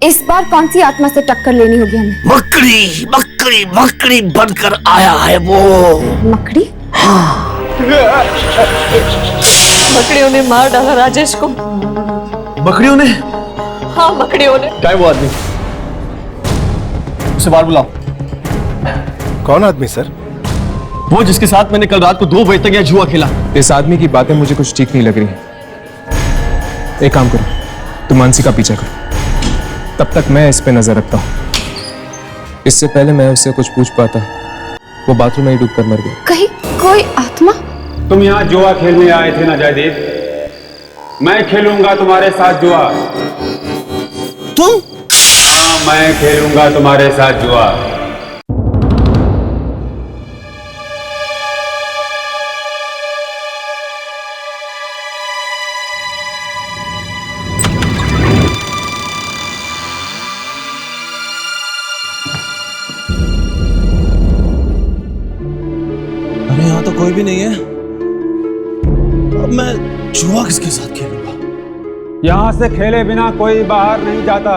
इस बार कौन सी आत्मा से टक्कर लेनी होगी हमें? मकड़ी मकड़ी मकड़ी बनकर आया है वो। मकड़ी? हाँ। मकड़ियों ने मार डाला राजेश को। मकड़ियों ने? हाँ मकड़ियों ने। क्या है वो आदमी? उसे बाहर बुलाओ। कौन आदमी सर? वो जिसके साथ मैंने कल रात को 2 बजे तक यह जुआ खेला। इस आदमी की बातें मुझे कुछ ठीक नहीं लग रही। एक काम करो, तुम मानसी का पीछा करो, तब तक मैं इस पे नजर रखता हूँ। इससे पहले मैं उससे कुछ पूछ पाता, वो बाथरूम में ही डूबकर मर गई। कहीं कोई आत्मा? तुम यहाँ जुआ खेलने आए थे ना जयदीप? मैं खेलूंगा तुम्हारे साथ जुआ। तुम? हाँ, मैं खेलूंगा तुम्हारे साथ जुआ। अरे यहाँ तो कोई भी नहीं है। अब मैं जुआ किसके साथ खेलूंगा? यहाँ से खेले बिना कोई बाहर नहीं जाता।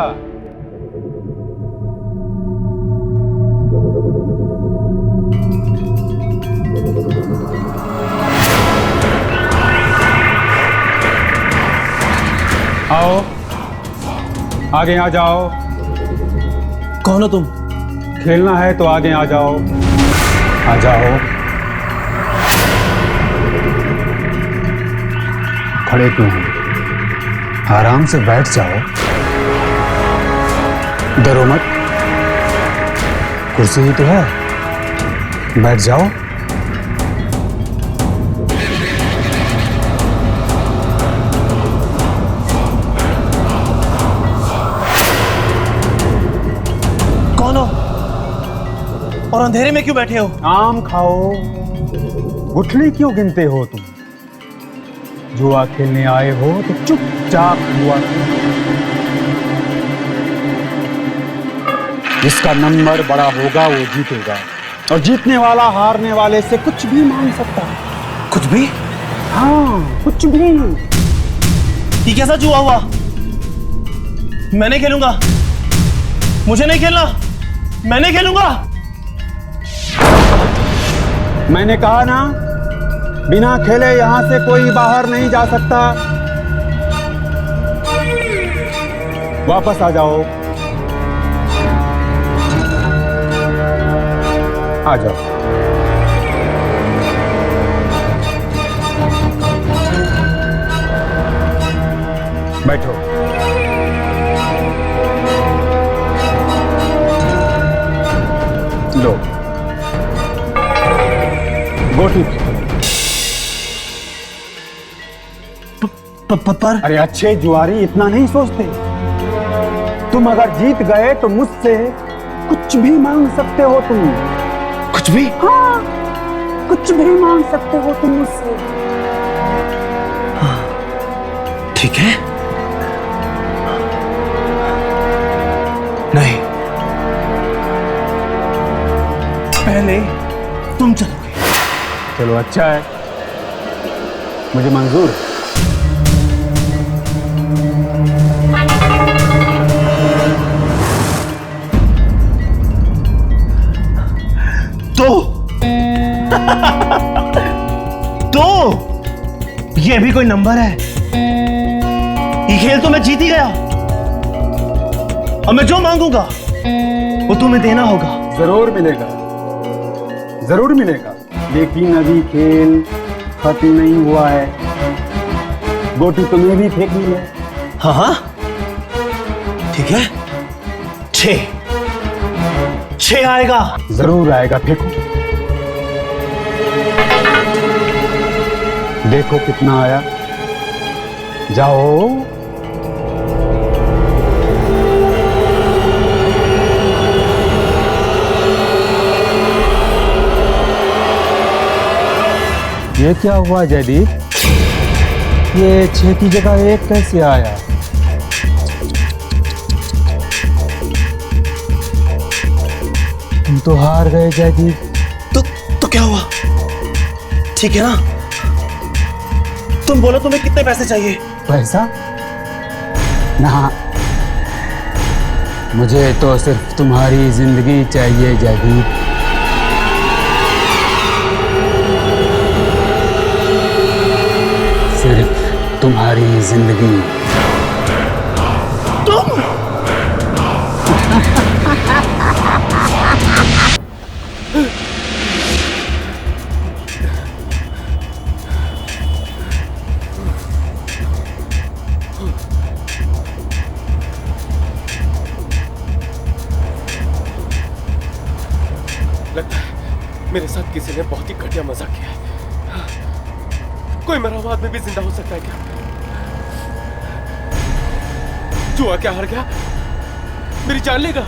आओ, आगे आ जाओ। कौन हो तुम? खेलना है तो आगे आ जाओ। आ जाओ। खड़े क्यों हो? आराम से बैठ जाओ, डरो मत। कुर्सी ही तो है, बैठ जाओ। कौन हो और अंधेरे में क्यों बैठे हो? आम खाओ। गुठली क्यों गिनते हो तुम? जुआ खेलने आए हो तो चुपचाप जुआ। जिसका नंबर बड़ा होगा वो जीतेगा, और जीतने वाला हारने वाले से कुछ भी मांग सकता है। कुछ भी? हाँ, कुछ भी। ये कैसा जुआ हुआ? मैं नहीं खेलूंगा। मुझे नहीं खेलना। मैं नहीं खेलूंगा। मैंने कहा ना, बिना खेले यहां से कोई बाहर नहीं जा सकता। वापस आ जाओ। आ जाओ। बैठो। लो, गोटी। पर अरे अच्छे जुआरी इतना नहीं सोचते। तुम अगर जीत गए तो मुझसे कुछ भी मांग सकते हो तुम। कुछ भी? हाँ, कुछ भी मांग सकते हो तुम मुझसे। हाँ, ठीक है। नहीं, पहले तुम चलोगे। चलो अच्छा है, मुझे मंजूर। तो ये भी कोई नंबर है? ये खेल तो मैं जीत ही गया। अब मैं जो मांगूंगा वो तुम्हें देना होगा। जरूर मिलेगा, जरूर मिलेगा। लेकिन अभी खेल खत्म नहीं हुआ है। गोटी तुम्हें भी फेंकनी है। हाँ हाँ, ठीक है। 6 6 आएगा। जरूर आएगा, फेंको। देखो कितना आया। जाओ। ये क्या हुआ जयदीप? ये 6 की जगह 1 कैसे आया? तुम तो हार गए जयदीप। तो क्या हुआ? ठीक है ना? तुम बोलो तुम्हें कितने पैसे चाहिए? पैसा? ना, मुझे तो सिर्फ तुम्हारी जिंदगी चाहिए जयदीप। सिर्फ तुम्हारी जिंदगी। तुम? लगता है मेरे साथ किसी ने बहुत ही घटिया मजाक किया है। कोई मेरा बाद में भी जिंदा हो सकता है क्या? जुआ क्या हार गया? मेरी जान लेगा?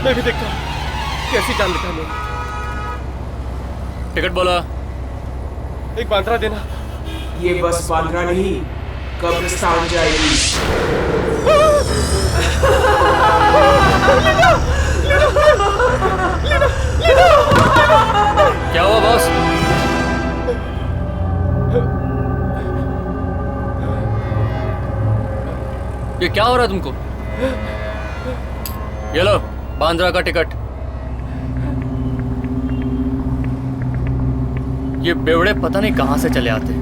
मैं भी देखता कैसी जान लेता है मेरी। टिकट बोला। एक बांद्रा देना। ये बस बांद्रा नहीं, कब्रिस्तान जाएगी। क्या हुआ बॉस? ये क्या हो रहा है तुमको? ये लो बांद्रा का टिकट। ये बेवड़े पता नहीं कहां से चले आते।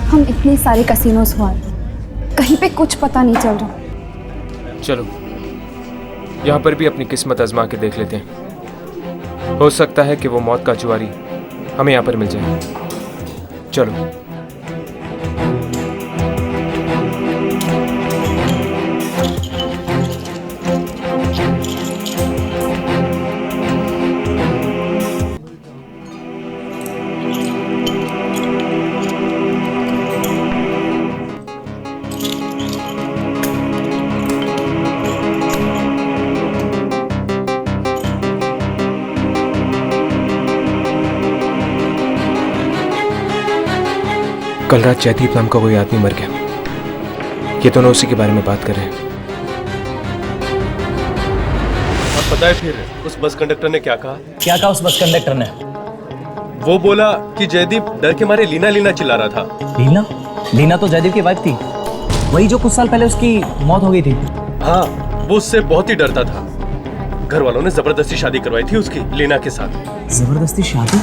हम इतने सारे कसिनोज हुआ, कहीं पे कुछ पता नहीं चल रहा। चलो यहाँ पर भी अपनी किस्मत आजमा के देख लेते हैं। हो सकता है कि वो मौत का जुआरी हमें यहाँ पर मिल जाए। चलो। कल रात जयदीप नाम का कोई आदमी मर गया। ये दोनों उसी के बारे में बात कर रहे हैं। अब पता है फिर उस बस कंडक्टर ने क्या कहा? क्या कहा उस बस कंडक्टर ने? वो बोला कि जयदीप डर के मारे लीना लीना चिल्ला रहा था। लीना? लीना तो जयदीप की वाइफ थी, वही जो कुछ साल पहले उसकी मौत हो गई थी। हाँ, वो उससे बहुत ही डरता था। घर वालों ने जबरदस्ती शादी करवाई थी उसकी लीना के साथ। जबरदस्ती शादी?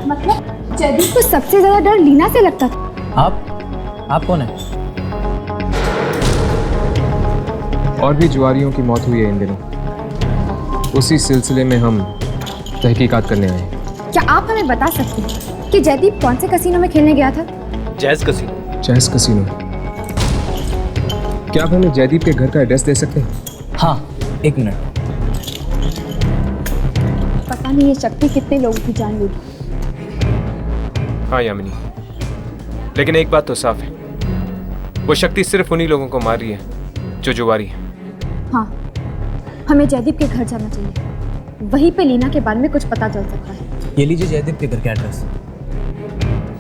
मतलब जयदीप को सबसे ज्यादा डर लीना से लगता था। आप कौन है? और भी जुआरियों की मौत हुई है इन दिनों। उसी सिलसिले में हम तहकीकात करने आए हैं। क्या आप हमें बता सकते हैं कि जयदीप कौन से कसीनो में खेलने गया था? Jazz casino. Jazz casino. क्या आप हमें जयदीप के घर का एड्रेस दे सकते हैं? हाँ, 1 मिनट। पता नहीं ये शक्ति कितने लोगों की जान लेगी। हाँ यामिनी, लेकिन एक बात तो साफ है, वो शक्ति सिर्फ उन्हीं लोगों को मार रही है जो जुआरी है। हाँ, हमें जयदीप के घर जाना चाहिए। वहीं पे लीना के बारे में कुछ पता चल सकता है। ये लीजिए जयदीप के घर का एड्रेस।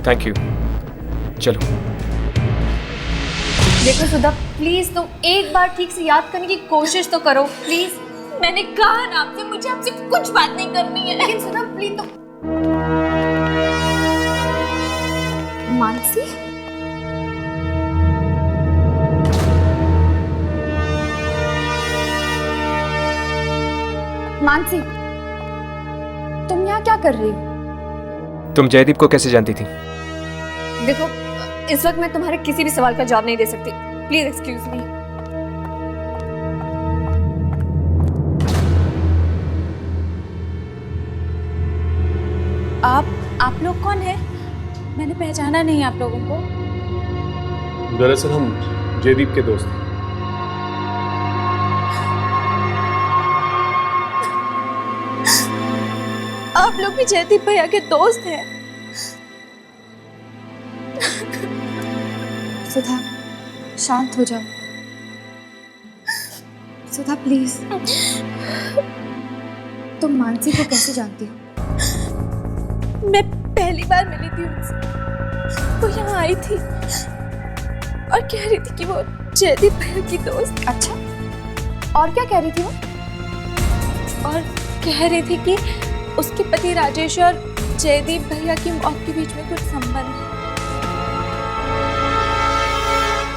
थैंक यू, चलो। देखो सुधा, प्लीज तुम एक बार ठीक से याद करने की कोशिश तो करो प्लीज। मैंने कहा ना आपसे, मुझे आपसे कुछ बात नहीं करनी है। लेकिन सुधा प्लीज तो। मानसी, मानसी, तुम यहाँ क्या कर रही हो? तुम जयदीप को कैसे जानती थी? देखो, इस वक्त मैं तुम्हारे किसी भी सवाल का जवाब नहीं दे सकती। Please excuse me. आप लोग कौन हैं? मैंने पहचाना नहीं आप लोगों को। दरअसल हम जयदीप के दोस्त हैं। आप लोग भी जयदीप भैया के दोस्त हैं? सुधा, शांत हो जाओ। सुधा प्लीज। तुम मानसी को कैसे जानती हो? मैं पहली बार मिली थी उनसे। वो यहाँ आई थी और कह रही थी कि वो जयदीप भैया की दोस्त। अच्छा, और क्या कह रही थी वो? और कह रही थी कि उसके पति राजेश और जयदीप भैया की मौत के बीच में कुछ संबंध है।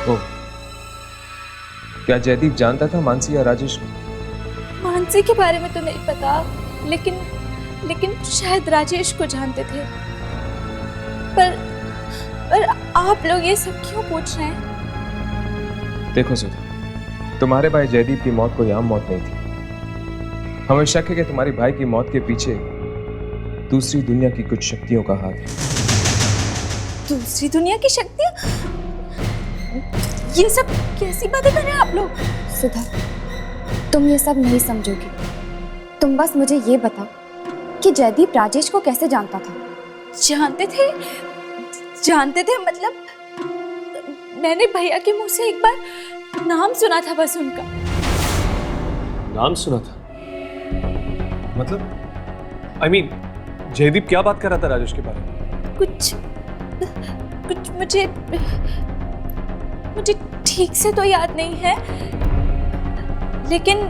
ओ, क्या जयदीप जानता था मानसी या राजेश को? मानसी के बारे में तो नहीं पता, लेकिन शायद राजेश को जानते थे। पर आप लोग ये सब क्यों पूछ रहे हैं? देखो सुधा, तुम्हारे भाई जयदीप की मौत कोई आम मौत नहीं थी। हमें शक है कि तुम्हारे भाई की मौत के पीछे दूसरी दुनिया की कुछ शक्तियों का हाथ है। दूसरी दुनिया की शक्तियाँ? ये सब कैसी बातें कर रहे हैं आप लोग? सुधा, तुम ये सब नहीं समझोगी। तुम बस मुझे ये बताओ कि जयदीप राजेश को कैसे जानता था? जानते थे मतलब मैंने भैया के मुंह से एक बार नाम सुना था, बस उनका नाम सुना था? मतलब I mean, जयदीप क्या बात कर रहा था राजेश के बारे में? कुछ मुझे ठीक से तो याद नहीं है, लेकिन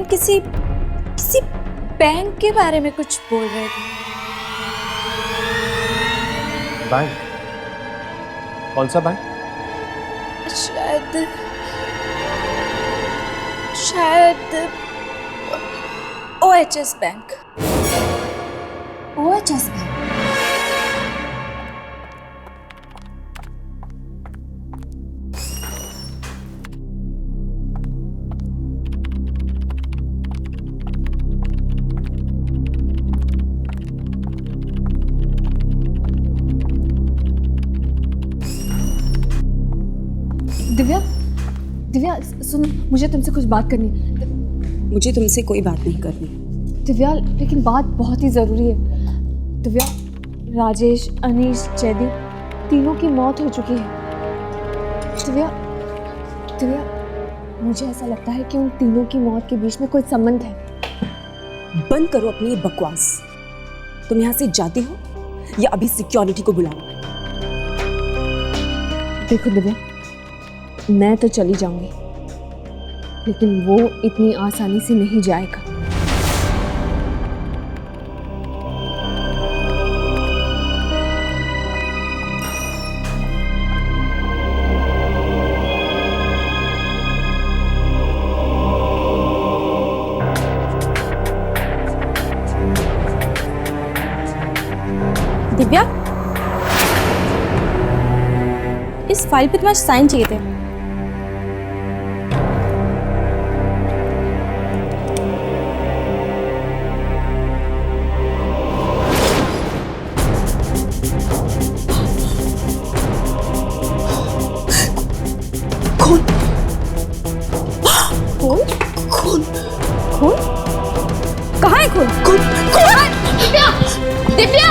किसी बैंक के बारे में कुछ बोल रहे थे। बैंक? कौन सा बैंक? शायद OHS bank. OHS bank? Divya सुन, मुझे तुमसे कुछ बात करनी है। मुझे तुमसे कोई बात नहीं करनी। दिव्या, लेकिन बात बहुत ही ज़रूरी है। दिव्या, राजेश, अनीश, जयदीप तीनों की मौत हो चुकी है। दिव्या, मुझे ऐसा लगता है कि उन तीनों की मौत के बीच में कोई संबंध है। बंद करो अपनी ये बकवास। तुम यहाँ से जाती हो या अभी सिक्योरिटी को बुलाओ? देखो दिव्या, मैं तो चली जाऊंगी, लेकिन वो इतनी आसानी से नहीं जाएगा। दिव्या, इस फाइल पे तुम्हारा साइन चाहिए थे। खोल खोल खोल। Divya, Divya.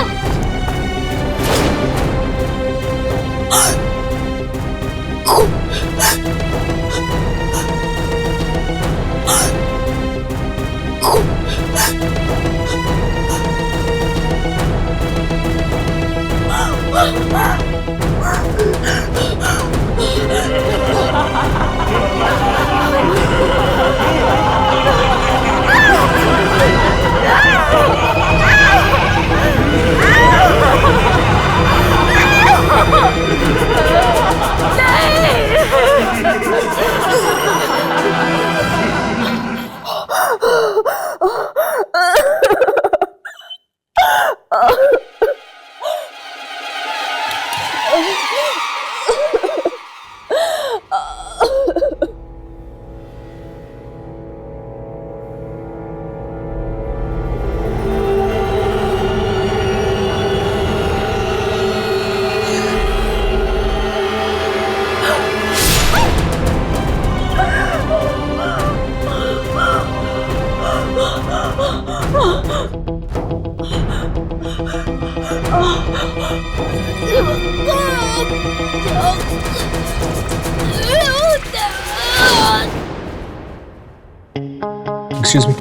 Excuse me.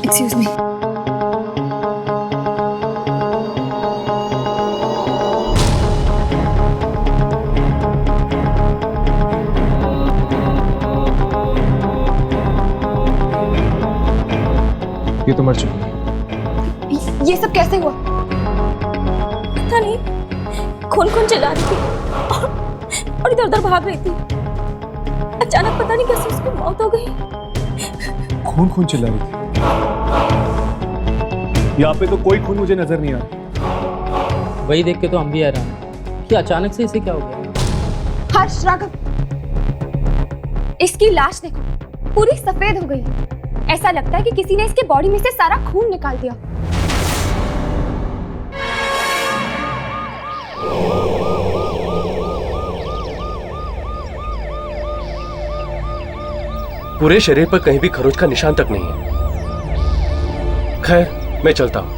Excuse me. ये तो मर चुकी है। ये सब कैसे हुआ? पता नहीं, खून खून चिल्ला रही थी और इधर उधर भाग रही थी। अचानक पता नहीं कैसे उसकी मौत हो गई। खून खून चिल्ला रही थी। यहाँ पे तो कोई खून मुझे नजर नहीं आ रहा। वही देख के तो हम भी हैरान हैं कि अचानक से इसे क्या हो गया। हर्ष, राघव, इसकी लाश देखो, पूरी सफेद हो गई है। ऐसा लगता है कि किसी ने इसके बॉडी में से सारा खून निकाल दिया। पूरे शरीर पर कहीं भी खरोच का निशान तक नहीं है। खैर, मैं चलता हूं।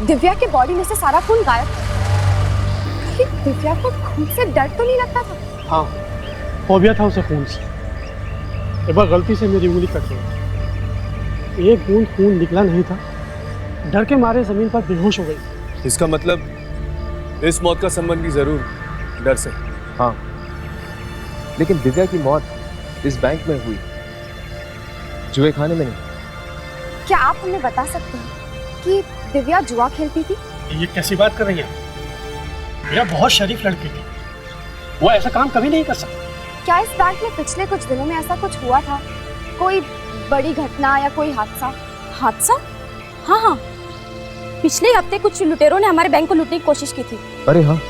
दिव्या के बॉडी में से सारा खून गायब है। कहीं दिव्या को खून से डर तो नहीं लगता था? हाँ, फोबिया था उसे खून से। एक बार गलती से मेरी उंगली कट गई, एक बूंद खून निकला नहीं था, डर के मारे जमीन पर बेहोश हो गई। इसका मतलब इस मौत का संबंध भी जरूर डर से। हाँ, लेकिन दिव्या की मौत इस बैंक में हुई, जुए खाने में नहीं। क्या आप हमें बता सकते हैं कि दिव्या जुआ खेलती थी? ये कैसी बात कर रही हैं? दिव्या बहुत शरीफ लड़की थी, वो ऐसा काम कभी नहीं कर सकती। क्या इस बैंक में पिछले कुछ दिनों में ऐसा कुछ हुआ था? कोई बड़ी घटना या कोई हादसा? हादसा? हाँ हाँ, पिछले हफ्ते कुछ लुटेरों ने हमारे बैंक को लूटने की कोशिश की थी। अरे हाँ,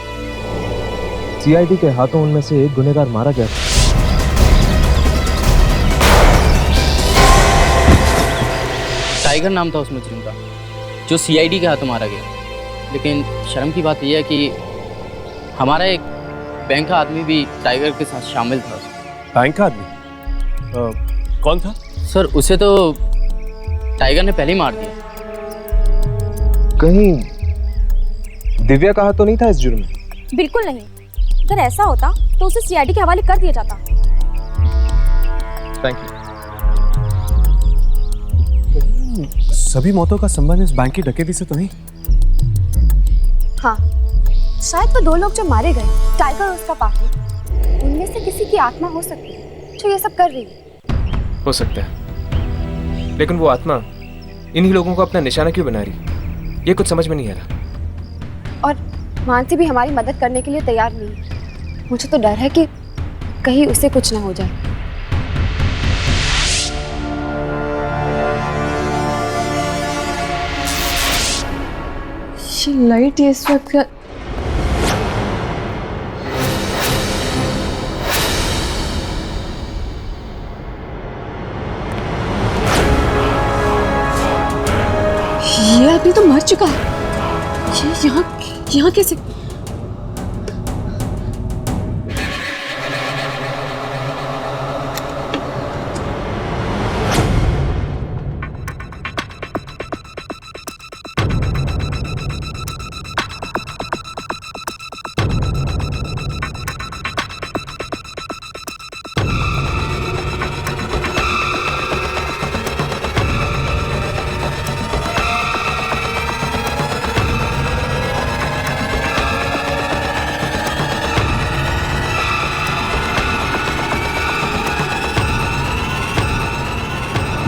सीआईडी के हाथों उनमें से एक गुनहगार मारा गया था। टाइगर नाम था उस मुजरिम का, जो सीआईडी के हाथों मारा गया। लेकिन शर्म की बात यह है कि हमारा एक बैंक का आदमी भी टाइगर के साथ शामिल था। बैंक का आदमी? कौन था? सर, उसे तो टाइगर ने पहले ही मार दिया। कहीं दिव्या का हाथ तो नहीं था इस जुर्म में? बिल्कुल नहीं। अगर ऐसा होता तो उसे सीआईडी के हवाले कर दिया जाता। Thank you. सभी मौतों का संबंध इस बैंक की डकैती से तो नहीं? हाँ, शायद वो दो लोग जो मारे गए, टाइगर और उसका पार्टनर, उनमें से किसी की आत्मा हो सकती है जो ये सब कर रही है। हो सकता है, लेकिन वो आत्मा इन्हीं लोगों को अपना निशाना क्यों बना रही, ये कुछ समझ में नहीं आ रहा। और मानसी भी हमारी मदद करने के लिए तैयार नहीं है। मुझे तो डर है कि कहीं उसे कुछ ना हो जाए। ये लाइट ये इस वक्त ये आदमी तो मर चुका है। ये यहाँ कैसे?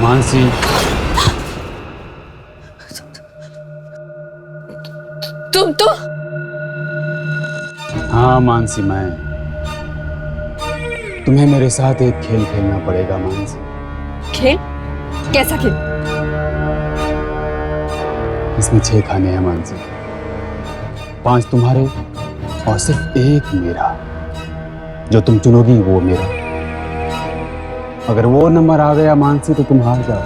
मानसी, तुम तो हाँ मानसी, मैं तुम्हें मेरे साथ एक खेल खेलना पड़ेगा मानसी। खेल? कैसा खेल? इसमें 6 खाने हैं मानसी, 5 तुम्हारे और सिर्फ एक मेरा। जो तुम चुनोगी वो मेरा। अगर वो नंबर आ गया मानसी तो तुम हार जाओ।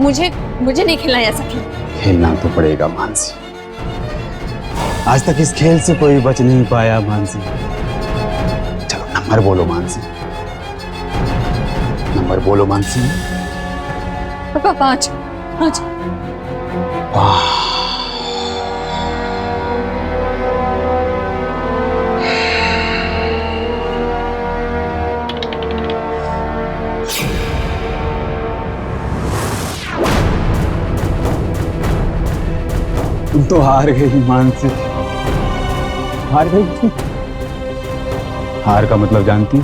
मुझे नहीं खेलना ऐसा खेल। खेलना तो पड़ेगा मानसी। आज तक इस खेल से कोई बच नहीं पाया मानसी। चलो नंबर बोलो मानसी, नंबर बोलो मानसी। 5। तुम तो हार गई मानसी, हार गई तुम। हार का मतलब जानती हो?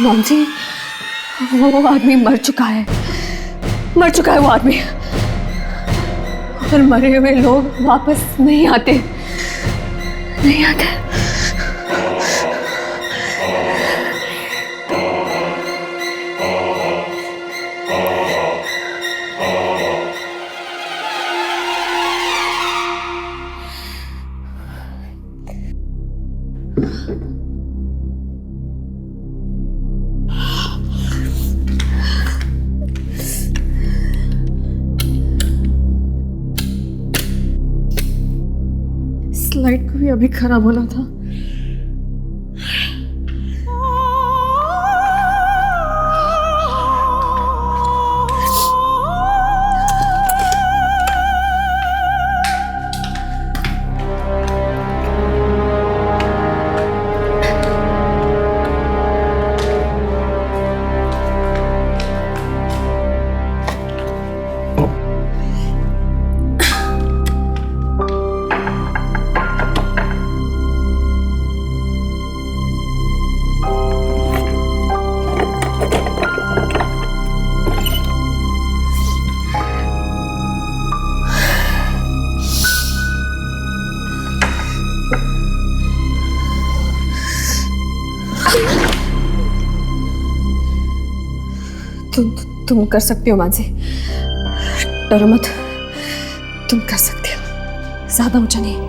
मानसी, वो आदमी मर चुका है वो आदमी। और मरे हुए लोग वापस नहीं आते। लाइट को भी अभी खराब होना था। तुम कर सकती हो मानसी, डरो मत। तुम कर सकती हो, ज्यादा ऊंचा नहीं।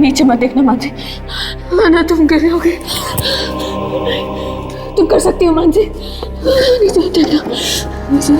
नीचे मत देखना मानसी, वरना तुम गिर रहोगे। तुम कर सकती हो मानसी, नीचे मत देखना। नीचे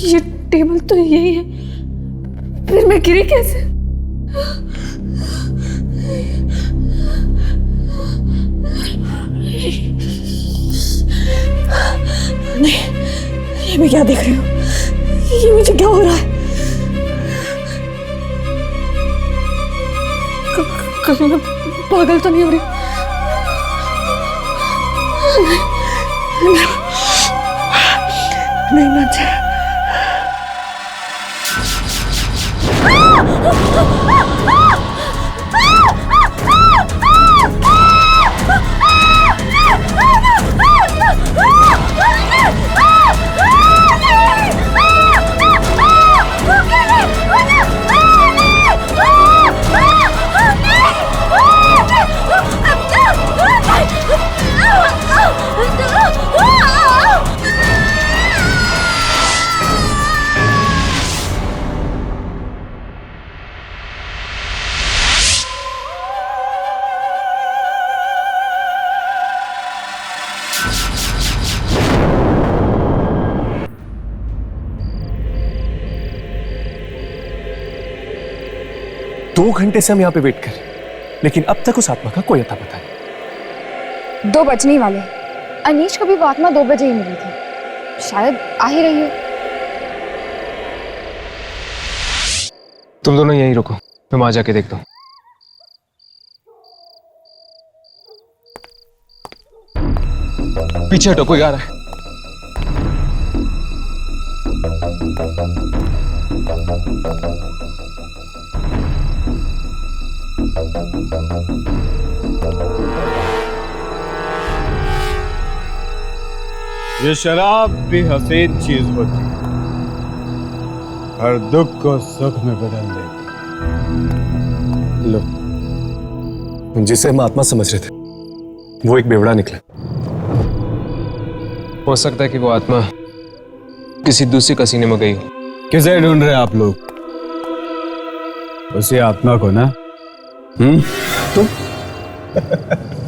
ये टेबल तो यही है, फिर मैं गिरी कैसे? नहीं, ये मैं क्या देख रही हूँ? ये मुझे क्या हो रहा है? कहीं मैं पागल तो नहीं हो रही? नहीं मानते। दो घंटे से हम यहाँ पे वेट कर रहे हैं, लेकिन अब तक उस आत्मा का कोई अता पता नहीं। 2 बजने ही वाले। अनीश को भी वो आत्मा 2 बजे ही मिली थी, शायद आ ही रही हो। तुम दोनों यहीं रुको, मैं वहां जाके देखता हूँ। पीछे हटो, कोई आ रहा है। ये शराब भी हसीन चीज होती है, हर दुख को सुख में बदल देती। लो, जिसे हम आत्मा समझ रहे थे वो एक बेवड़ा निकला। हो सकता है कि वो आत्मा किसी दूसरी कसीने में गई हो। किसे ढूंढ रहे हैं आप लोग? उसी आत्मा को ना?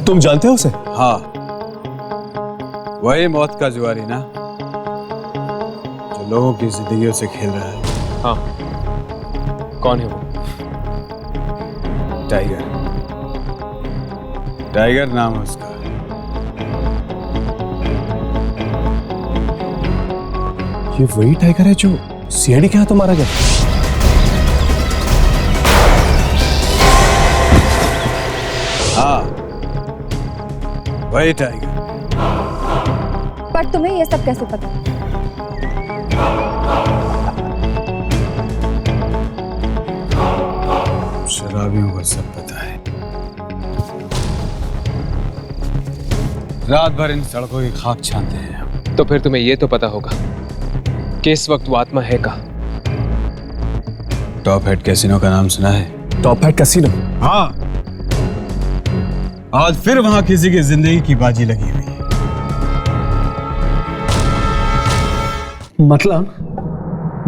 तुम जानते हो उसे? हाँ, वही मौत का जुआरी ना, जो लोगों की जिंदगियों से खेल रहा है। हाँ, कौन है वो? टाइगर। टाइगर नाम है उसका। ये वही टाइगर है जो सीआईडी के हाथों मारा गया। हाँ, वही टाइगर। पर तुम्हें ये सब कैसे पता? शराबियों को सब पता है। रात भर इन सड़कों की खाक छानते हैं। तो फिर तुम्हें ये तो पता होगा कि इस वक्त वो आत्मा है कहाँ? टॉप हेड कैसीनो का नाम सुना है? Top head casino? हाँ, आज फिर वहां किसी की जिंदगी की बाजी लगी हुई है।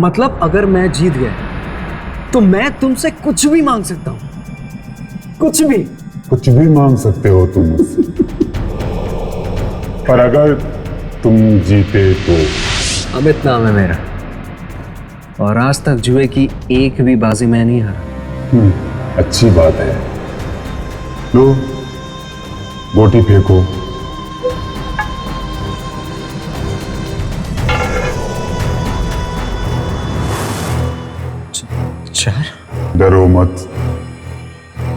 मतलब अगर मैं जीत गया तो मैं तुमसे कुछ भी मांग सकता हूं, कुछ भी मांग सकते हो तुम मुझसे। पर अगर तुम जीते तो? अमित नाम है मेरा, और आज तक जुए की एक भी बाजी मैं नहीं हारा। अच्छी बात है। लो, गोटी फेंको। डरो मत,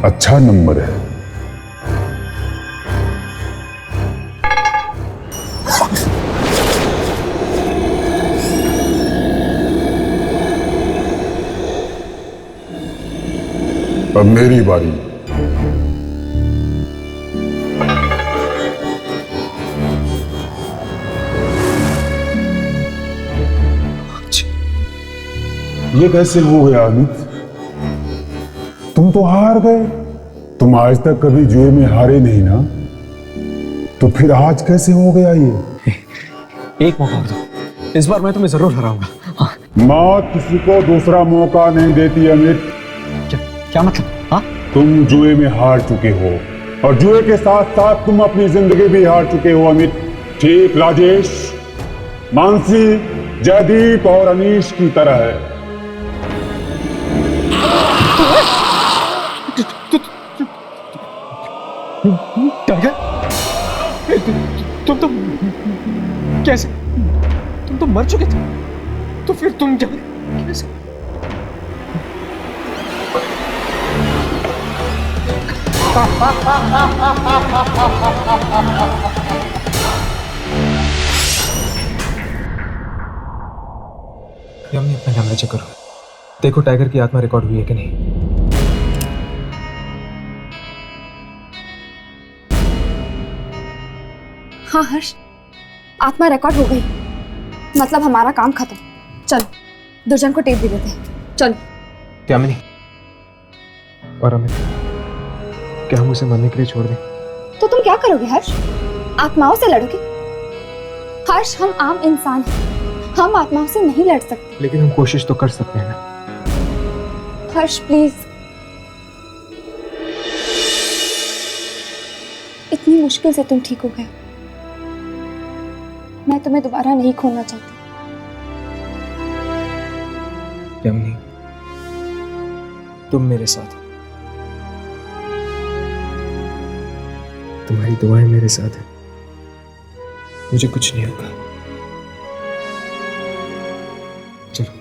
अच्छा नंबर है। अब मेरी बारी। ये कैसे हो गया अमित? तुम तो हार गए। तुम आज तक कभी जुए में हारे नहीं ना, तो फिर आज कैसे हो गया ये? एक मौका दो, इस बार मैं तुम्हें जरूर हराऊंगा। मौत किसी को दूसरा मौका नहीं देती अमित। क्या मतलब? हाँ, तुम जुए में हार चुके हो और जुए के साथ साथ तुम अपनी जिंदगी भी हार चुके हो अमित। ठीक राजेश, मानसी, जयदीप और अनीश की तरह है। टाइगर, तुम तो कैसे? तुम तो मर चुके थे, तो फिर तुम यहाँ कैसे? यमनी अपना कैमरा चेक करो, देखो टाइगर की आत्मा रिकॉर्ड हुई है कि नहीं। हाँ हर्ष, आत्मा रिकॉर्ड हो गई, मतलब हमारा काम खत्म। चलो दुर्जन को टेप भी देते हैं, चलो। यामिनी और अमित, क्या हम उसे मरने के लिए छोड़ दें? तो तुम क्या करोगे हर्ष? आत्माओं से लड़ोगे? हर्ष, हम आम इंसान हैं, हम आत्माओं से नहीं लड़ सकते। लेकिन हम कोशिश तो कर सकते हैं ना। हर्ष प्लीज, इतनी मुश्किल से तुम ठीक हो गए, मैं तुम्हें दोबारा नहीं खोना चाहती। यमनी, तुम मेरे साथ हो, तुम्हारी दुआएं मेरे साथ हैं, मुझे कुछ नहीं होगा। चलो।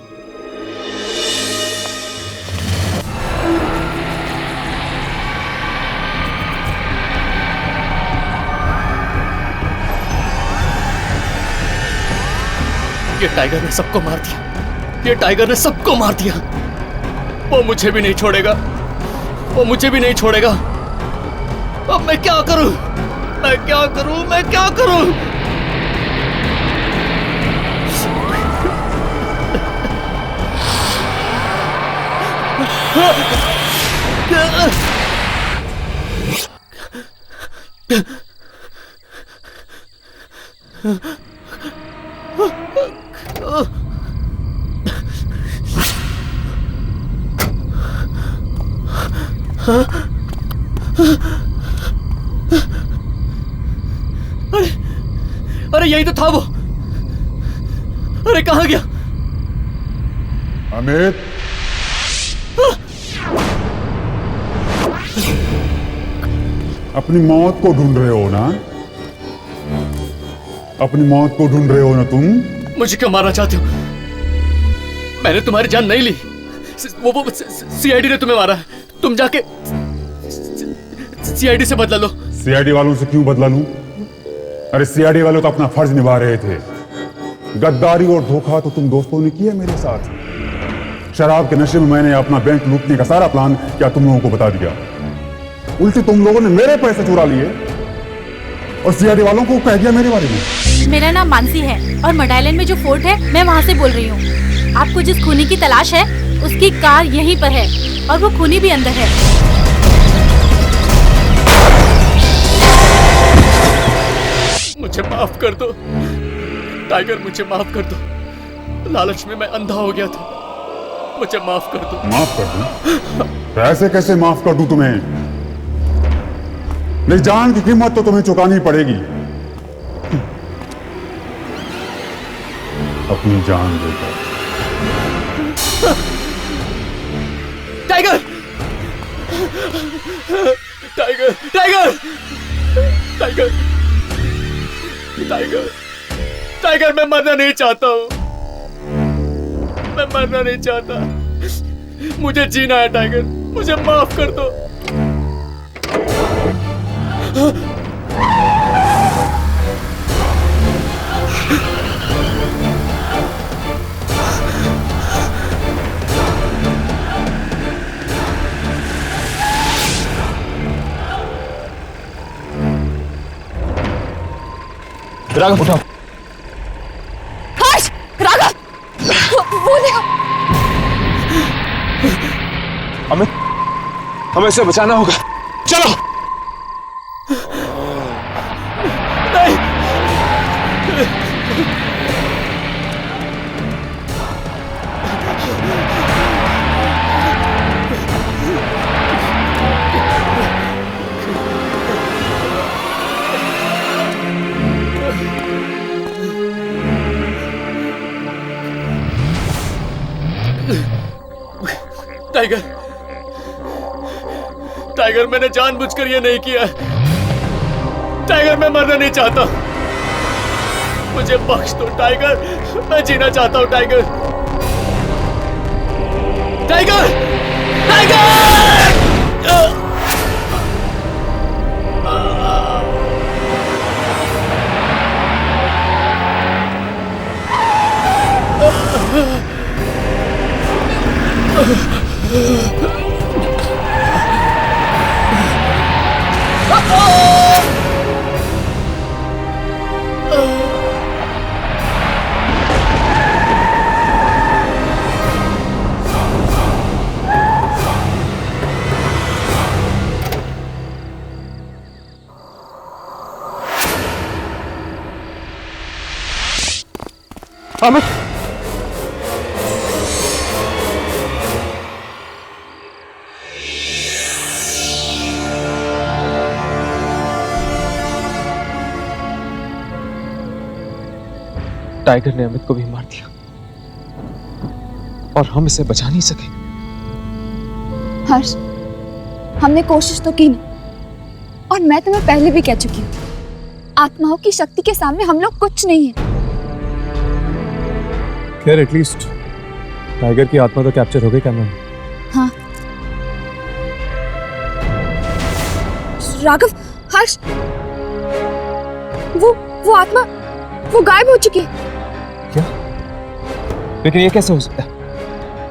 ये टाइगर ने सबको मार दिया, ये टाइगर ने सबको मार दिया। वो मुझे भी नहीं छोड़ेगा, वो मुझे भी नहीं छोड़ेगा। अब मैं क्या करूं? मैं क्या करूं? मैं क्या करूं? अरे यही तो था वो। अरे कहाँ गया? अमित, अपनी मौत को ढूंढ रहे हो ना? अपनी मौत को ढूंढ रहे हो ना तुम? मुझे क्यों मारना चाहते हो? मैंने तुम्हारी जान नहीं ली, वो सीआईडी ने तुम्हें मारा है। तुम जाके सीआईडी से बदला लो। सीआईडी वालों से क्यों बदला लूं? अरे सीआईडी वाले तो अपना फर्ज निभा रहे थे। गद्दारी और धोखा तो तुम दोस्तों ने किया मेरे साथ। शराब के नशे में मैंने अपना बैंक लूटने का सारा प्लान क्या तुम लोगों को बता दिया। उल्टे तुम लोगों ने मेरे पैसे चुरा लिए और सीआईडी वालों को कह दिया मेरे बारे में। मेरा नाम मानसी है और मड आइलैंड में जो फोर्ट है मैं वहाँ से बोल रही हूँ। आपको जिस खूनी की तलाश है उसकी कार यहीं पर है और वो खूनी भी अंदर है। मुझे माफ कर दो टाइगर, मुझे माफ कर दो। लालच में मैं अंधा हो गया था, मुझे माफ कर दो। माफ कर दूं? ऐसे कैसे माफ कर दूं तुम्हें? मेरी जान की कीमत तो तुम्हें चुकानी पड़ेगी। अपनी जान देकर। Tiger, tiger, tiger, tiger, tiger, tiger, मैं मरना नहीं चाहता हूँ, मैं मरना नहीं चाहता। मुझे जीना है टाइगर, मुझे माफ कर दो। राघव उठाओ। हर्ष, राघव, वो देखो। अमित, हमें इसे बचाना होगा, चलो। नहीं, टाइगर, टाइगर मैंने जानबूझकर ये नहीं किया। टाइगर मैं मरना नहीं चाहता, मुझे बख्श दो टाइगर, मैं जीना चाहता हूँ tiger. Tiger, tiger! Amit, tiger ने अमित को भी मार दिया और हम इसे बचा नहीं सके। हर्ष, हमने कोशिश तो की नहीं, और मैं तुम्हें पहले भी कह चुकी हूँ, आत्माओं की शक्ति के सामने हम लोग कुछ नहीं है। खैर एटलीस्ट टाइगर की आत्मा तो कैप्चर हो गई कैमरा में। हाँ राघव, हर्ष, वो आत्मा वो गायब हो चुकी है। क्या? लेकिन ये कैसे हो सकता है?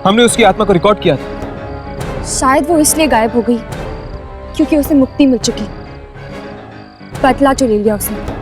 हमने उसकी आत्मा को रिकॉर्ड किया था। शायद वो इसलिए गायब हो गई क्योंकि उसे मुक्ति मिल चुकी, बदला जो ले लिया उसने।